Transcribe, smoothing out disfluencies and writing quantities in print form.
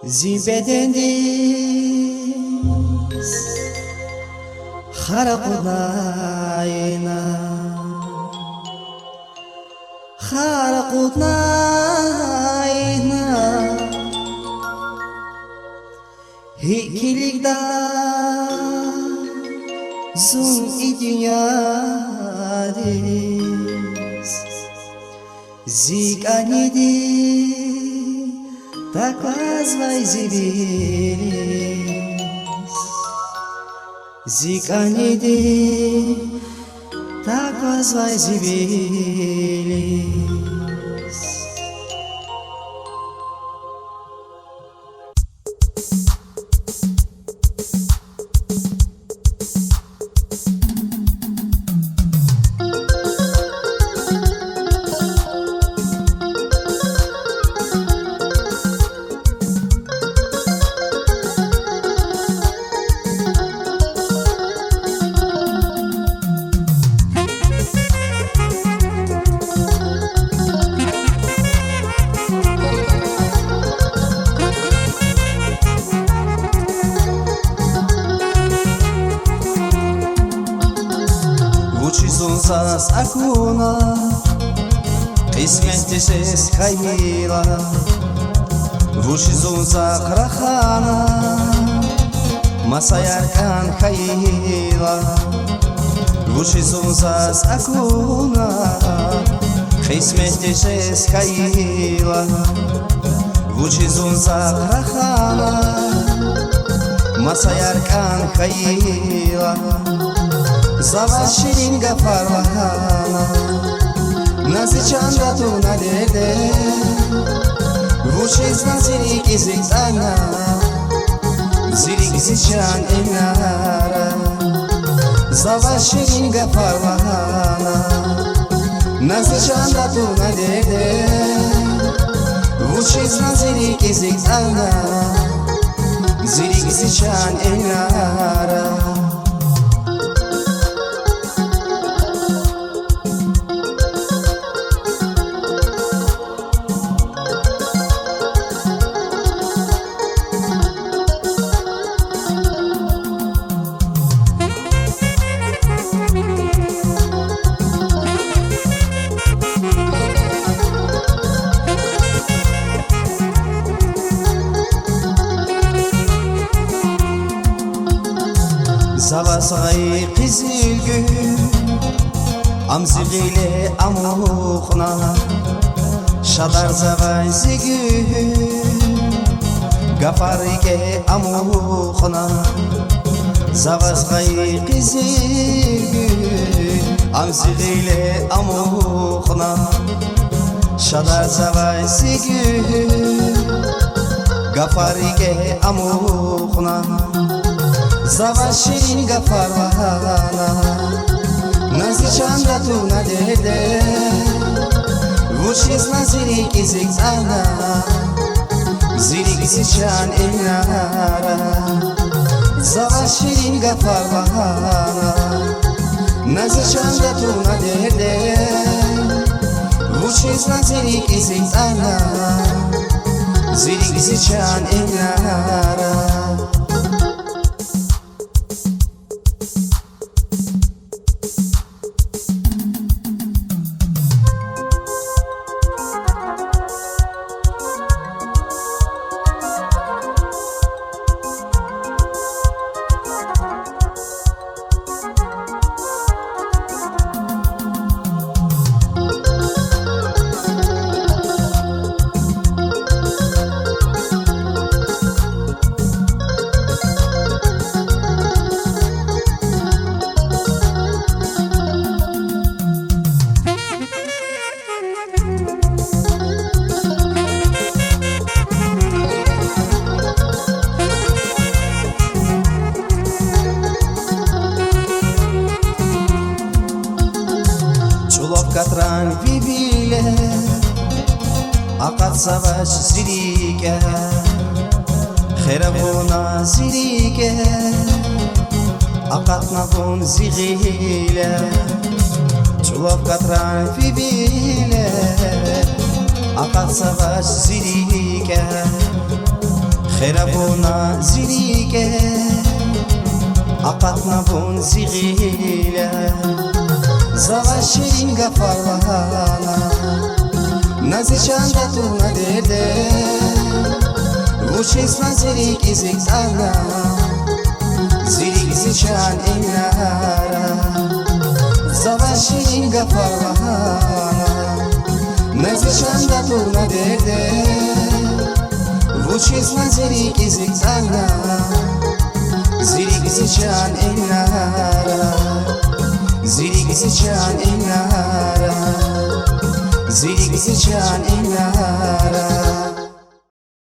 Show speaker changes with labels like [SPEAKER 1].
[SPEAKER 1] زبدنديس خرقنا هيكلك زون إدياديس زيك أنيدي tak nazvaj zibilis Zikanidi tak nazvaj zibilis Zunzas akuna qismetises khayla Vushi zunza krakhana masayarkan khayla Vushi zunzas akuna qismetises khayla Vushi zunza krakhana masayarkan khayla Zava shiringa farvahana Nazi chanda tu nadede Vushis na zirik izitana Zirik zichan inara Zava shiringa farvahana Nazi chanda tu nadede Vushis na zirik izitana Zirik zichan inara Zavasay qizil gül Amzigile amuqna Shadar zavay zigül Gafarike amuqna Zavasay qizil gül Amzigile amuqna Shadar zavay zigül Gafarike amuqna Zava shiringa farvahana Nazi chanda tu nadede Vushis na zirik izitana Zirik zichan inara Zava shiringa farvahana Nazi chanda tu nadede Vushis na zirik izitana Zirik zichan inara Katran vivile Aqat savaş zirike Kheravona zirike Aqat navon zirile Çulaf katran fibile Akat savaş zirike Xerabona zirike Akat nabun zigile Savaş şirin gafarlana Nazi çanda turna derde Vuçesna zirik izik sana Zirik zichan enara Savaş şirin gafarlana Nazi çanda turna derde Vuçesna zirik izik sana Zirik zichan enara Zirik zichan enara Zirik zichan enara